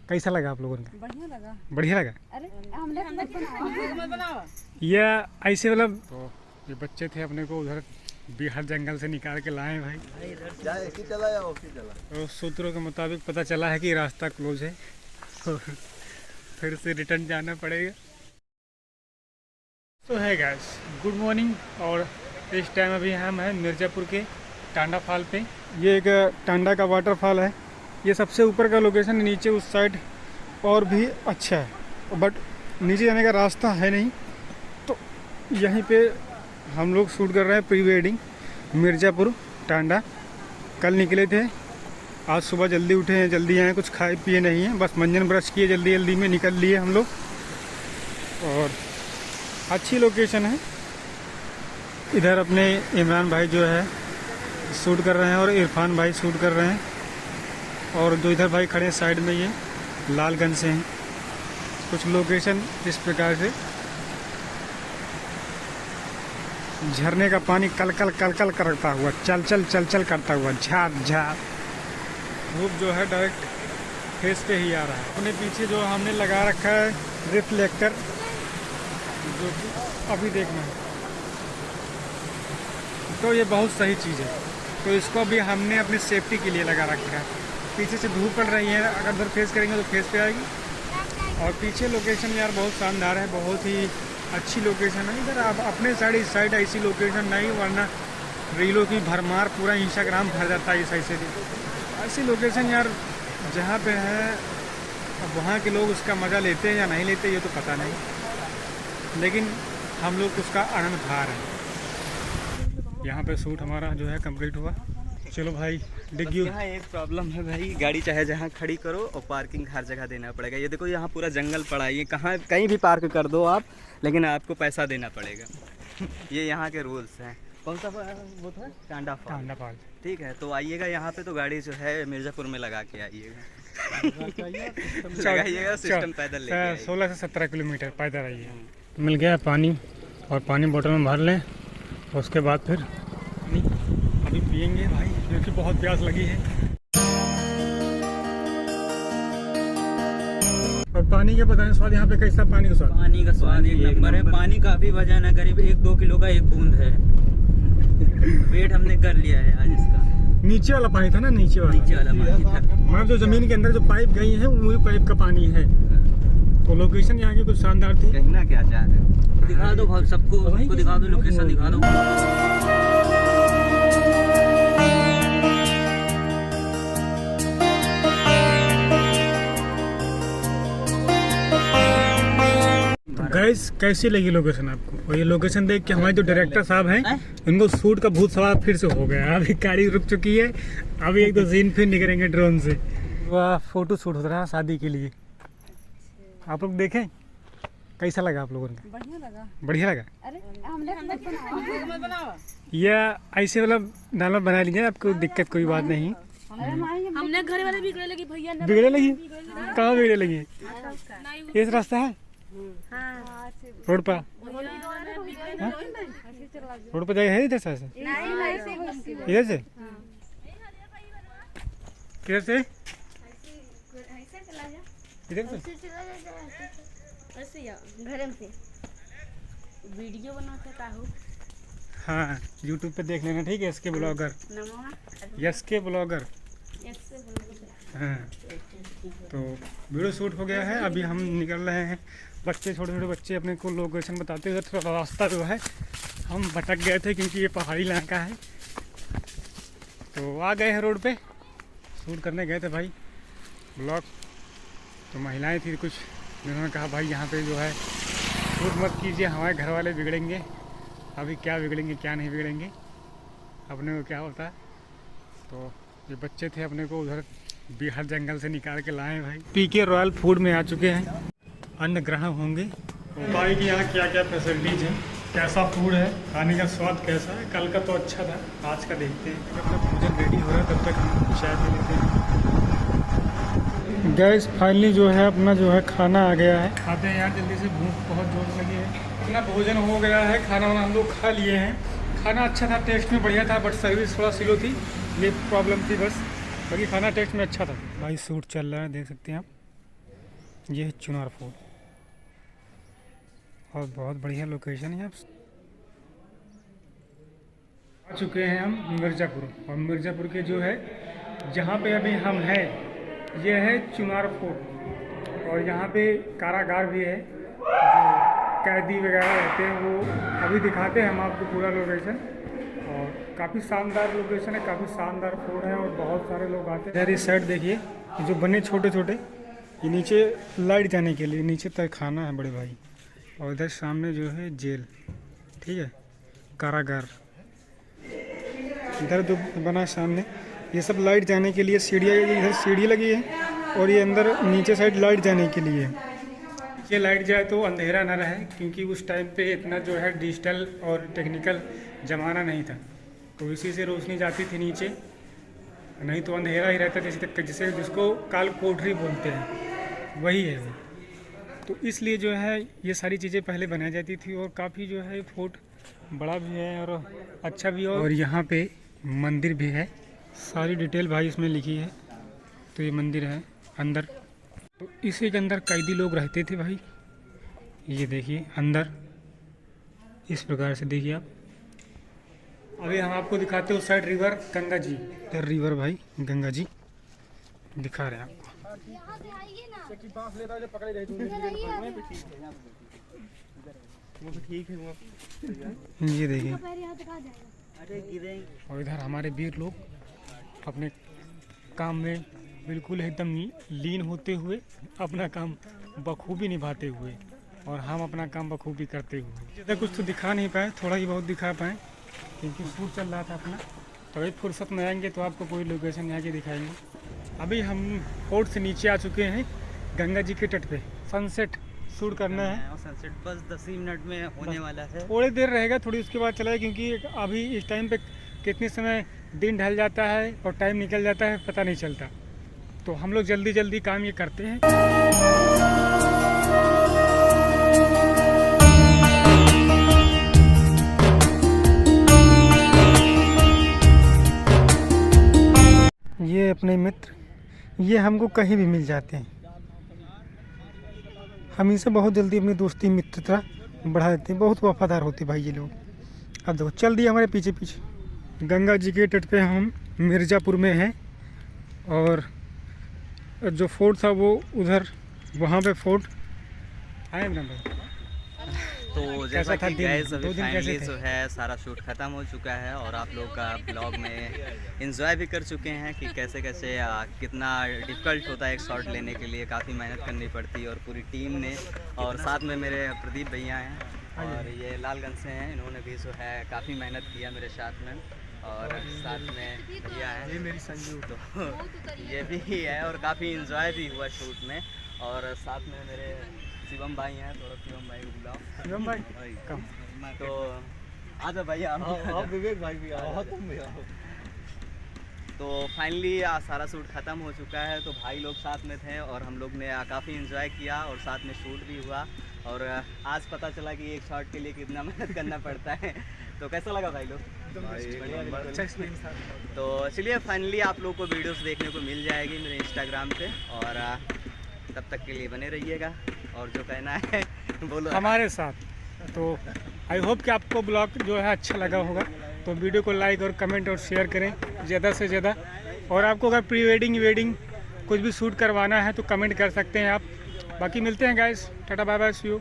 कैसा लगा आप लोगों को? बढ़िया लगा। बढ़िया लगा। अरे हमने बनाओ ये ऐसे मतलब तो ये बच्चे थे अपने को उधर बिहार जंगल से निकाल के लाए भाई। तो सूत्रों के मुताबिक पता चला है कि रास्ता क्लोज है तो फिर से रिटर्न जाना पड़ेगा। तो है गाइस, गुड मॉर्निंग। और इस टाइम अभी हम हैं मिर्ज़ापुर के टांडा फॉल पे। ये एक टांडा का वाटरफॉल है। ये सबसे ऊपर का लोकेशन, नीचे उस साइड और भी अच्छा है बट नीचे जाने का रास्ता है नहीं। तो यहीं पे हम लोग शूट कर रहे हैं प्री वेडिंग मिर्ज़ापुर टांडा। कल निकले थे, आज सुबह जल्दी उठे हैं, जल्दी आए, कुछ खाए पिए नहीं हैं, बस मंजन ब्रश किए, जल्दी जल्दी में निकल लिए हम लोग। और अच्छी लोकेशन है। इधर अपने इमरान भाई जो है शूट कर रहे हैं और इरफान भाई शूट कर रहे हैं। और जो इधर भाई खड़े हैं साइड में, ये लालगंज से हैं। कुछ लोकेशन इस प्रकार से, झरने का पानी कल कल कल कल करता हुआ, चल चल चल चल करता हुआ, झाप झाप। धूप जो है डायरेक्ट फेस पे ही आ रहा है। अपने पीछे जो हमने लगा रखा है रिफ्लेक्टर, जो कि अभी देखना है, तो ये बहुत सही चीज़ है। तो इसको भी हमने अपनी सेफ्टी के लिए लगा रखा है। पीछे से धूप पड़ रही है, अगर उधर फेस करेंगे तो फेस पे आएगी। और पीछे लोकेशन यार बहुत शानदार है, बहुत ही अच्छी लोकेशन है। इधर आप अपने साइड इस साइड ऐसी लोकेशन नहीं, वरना रीलों की भरमार, पूरा इंस्टाग्राम भर जाता है इस ऐसे भी। ऐसी लोकेशन यार जहाँ पे है, अब वहाँ के लोग उसका मज़ा लेते हैं या नहीं लेते ये तो पता नहीं, लेकिन हम लोग उसका आनंद उठा रहे हैं। यहाँ पे शूट हमारा जो है कंप्लीट हुआ। चलो भाई डिग यू। यहाँ एक प्रॉब्लम है भाई, गाड़ी चाहे जहाँ खड़ी करो और पार्किंग हर जगह देना पड़ेगा। ये देखो यहाँ पूरा जंगल पड़ा है, ये कहाँ कहीं भी पार्क कर दो आप, लेकिन आपको पैसा देना पड़ेगा। ये यहाँ के रूल्स हैं। कौन सा वो था? टांडा फॉल। ठीक है, तो आइएगा यहाँ पे, तो गाड़ी जो है मिर्ज़ापुर में लगा के आइएगा। लगाइएगा, सिस्टम पैदल लेके 16 से 17 किलोमीटर पैदल आइए। मिल गया पानी, और पानी बोतल में भर लें, उसके बाद फिर अभी पियेंगे भाई, क्योंकि बहुत प्यास लगी है। और पानी के पता नहीं स्वाद यहाँ पे कैसा, पानी का स्वाद? पानी का स्वाद एक नंबर है। पानी काफ़ी वजन है, करीब 1-2 किलो का एक बूंद है। वेट हमने कर लिया है आज इसका। नीचे वाला पानी था ना, नीचे वाला पानी था, मतलब जो जमीन के अंदर जो पाइप गई है वही पाइप का पानी है। तो लोकेशन यहाँ की कुछ शानदार थी। कहना क्या चाह रहे हो? दिखा दो भाई, सबको दिखा दो, लोकेशन दिखा दो। गाइस कैसी लगी लोकेशन आपको? और ये लोकेशन देख के हमारे जो डायरेक्टर साहब हैं, इनको शूट का भूत सवार फिर से हो गया। अभी गाड़ी रुक चुकी है, अभी 1-2 सीन फिर निकलेंगे ड्रोन से। वाह, फोटो शूट हो रहा है शादी के लिए। आप लोग देखें कैसा लगा आप लोगों को? बढ़िया लगा। बढ़िया लगा। अरे हमने बनाओ। या ऐसे मतलब डायलॉग बना लीजिए, आपको दिक्कत कोई बात नहीं। हमने घर वाले बिगड़े लगी भैया, बिगड़े लगी? कहाँ बिगड़े लगी? ये रास्ता है रोड पर, रोड पर जाए है इधर से? इधर से? किधर से? इधर से? घर से वीडियो बनाता हूँ। हाँ, यूट्यूब पे देख लेना, ठीक है? SK blogger, SK blogger. हाँ, तो वीडियो शूट हो गया है। अभी हम निकल रहे हैं। बच्चे, छोटे छोटे बच्चे अपने को लोकेशन बताते हुए, थोड़ा रास्ता जो है हम भटक गए थे क्योंकि ये पहाड़ी इलाका है। तो आ गए हैं रोड पे, शूट करने गए थे भाई ब्लॉग। तो महिलाएं थी कुछ, जिन्होंने कहा भाई यहाँ पे जो है शूट मत कीजिए, हमारे घर वाले बिगड़ेंगे। अभी क्या बिगड़ेंगे क्या नहीं बिगड़ेंगे, अपने को क्या होता है। तो ये बच्चे थे अपने को उधर बिहार जंगल से निकाल के लाए भाई। पीके रॉयल फूड में आ चुके हैं, अन्य ग्राहक होंगे। तो भाई कि यहाँ क्या क्या फैसिलिटीज़ हैं, कैसा फूड है, खाने का स्वाद कैसा है। कल का तो अच्छा था, आज का देखते हैं। जब तक भोजन रेडी हो रहा है तब तक हम चाय पी लेते हैं। गैस फाइनली जो है अपना जो है खाना आ गया है। खाते हैं यार जल्दी से, भूख बहुत जोर लगी है। अपना भोजन हो गया है, खाना वाना हम लोग खा लिए हैं। खाना अच्छा था, टेस्ट में बढ़िया था, बट सर्विस थोड़ा स्लो थी, ये प्रॉब्लम थी बस। बाकी खाना टेस्ट में अच्छा था। भाई शूट चल रहा है, देख सकते हैं आप। ये है चुनार फोर्ट और बहुत बढ़िया लोकेशन है। आप आ चुके हैं हम मिर्ज़ापुर, और मिर्ज़ापुर के जो है जहाँ पे अभी हम हैं ये है चुनार फोर्ट, और यहाँ पे कारागार भी है, जो कैदी वगैरह रहते हैं वो अभी दिखाते हैं हम आपको पूरा लोकेशन। और काफ़ी शानदार लोकेशन है, काफ़ी शानदार फोर्ट है और बहुत सारे लोग आते हैं। इधर इस साइड देखिए जो बने छोटे छोटे, ये नीचे लाइट जाने के लिए, नीचे तक खाना है बड़े भाई। और इधर सामने जो है जेल, ठीक है, कारागार। इधर जो बना है सामने ये सब लाइट जाने के लिए सीढ़ियाँ, इधर सीढ़ी लगी है और ये अंदर नीचे साइड लाइट जाने के लिए। ये लाइट जाए तो अंधेरा ना रहे, क्योंकि उस टाइम पे इतना जो है डिजिटल और टेक्निकल ज़माना नहीं था, तो इसी से रोशनी जाती थी नीचे, नहीं तो अंधेरा ही रहता जिसे जिसको काल कोठरी बोलते हैं, वही है वो। तो इसलिए जो है ये सारी चीज़ें पहले बनाई जाती थी, और काफ़ी जो है फोर्ट बड़ा भी है और अच्छा भी है। और यहाँ पे मंदिर भी है, सारी डिटेल भाई इसमें लिखी है। तो ये मंदिर है अंदर, तो इसी के अंदर कैदी लोग रहते थे भाई। ये देखिए अंदर इस प्रकार से देखिए आप। अभी हम आपको दिखाते हैं उस साइड रिवर गंगा जी, इधर रिवर भाई गंगा जी दिखा रहे हैं आपको। ये देखिए, और इधर हमारे वीर लोग अपने काम में बिल्कुल एकदम लीन होते हुए अपना काम बखूबी निभाते हुए, और हम अपना काम बखूबी करते हुए। ज़्यादा कुछ तो दिखा नहीं पाए, थोड़ा ही बहुत दिखा पाए, क्योंकि शूट चल रहा था अपना। तो अभी फुर्सत में आएंगे तो आपको पूरी लोकेशन यहाँ की दिखाएंगे। अभी हम फोर्ट से नीचे आ चुके हैं गंगा जी के तट पे। सनसेट शूट करना है, और सनसेट बस 10 ही मिनट में होने वाला है। थोड़ी देर रहेगा, थोड़ी उसके बाद चला है, क्योंकि अभी इस टाइम पे कितने समय दिन ढल जाता है और टाइम निकल जाता है पता नहीं चलता। तो हम लोग जल्दी जल्दी काम ये करते हैं। ये अपने मित्र, ये हमको कहीं भी मिल जाते हैं, हम इनसे बहुत जल्दी अपनी दोस्ती मित्रता बढ़ा देते हैं। बहुत वफादार होते भाई ये लोग। अब देखो चल दिए हमारे पीछे पीछे। गंगा जी के तट पे हम मिर्ज़ापुर में हैं, और जो फोर्ट था वो उधर, वहाँ पे फोर्ट आए ना भाई। तो जैसा कि गाइस अभी फाइनली जो है सारा शूट ख़त्म हो चुका है, और आप लोग का ब्लॉग में एंजॉय भी कर चुके हैं कि कैसे कैसे कितना डिफ़िकल्ट होता है एक शॉट लेने के लिए। काफ़ी मेहनत करनी पड़ती है, और पूरी टीम ने, और साथ में मेरे प्रदीप भैया हैं, और ये लालगंज से हैं, इन्होंने भी जो है काफ़ी मेहनत किया मेरे साथ में। और साथ में भैया हैं, ये मेरी संजू, तो ये भी है, और काफ़ी इंजॉय भी हुआ शूट में। और साथ में मेरे शिवम भाई हैं, थोड़ा शिवम भाई को बुलाओ। शिवम भाई कम, तो आजा भाई, आप विवेक भाई भी आओ, तुम भी आओ। तो फाइनली सारा शूट ख़त्म हो चुका है। तो भाई लोग साथ में थे, और हम लोग ने काफ़ी इंजॉय किया, और साथ में शूट भी हुआ। और आज पता चला कि एक शॉट के लिए कितना मेहनत करना पड़ता है। तो कैसा लगा भाई लोग? अच्छा एक्सपीरियंस था। तो चलिए फाइनली आप लोग को वीडियोस देखने को मिल जाएगी मेरे इंस्टाग्राम पे, और तब तक के लिए बने रहिएगा, और जो कहना है बोलो हमारे साथ। तो आई होप कि आपको ब्लॉग जो है अच्छा लगा होगा, तो वीडियो को लाइक और कमेंट और शेयर करें ज़्यादा से ज़्यादा। और आपको अगर प्री वेडिंग कुछ भी शूट करवाना है तो कमेंट कर सकते हैं आप। बाकी मिलते हैं guys, tata bye bye, see you.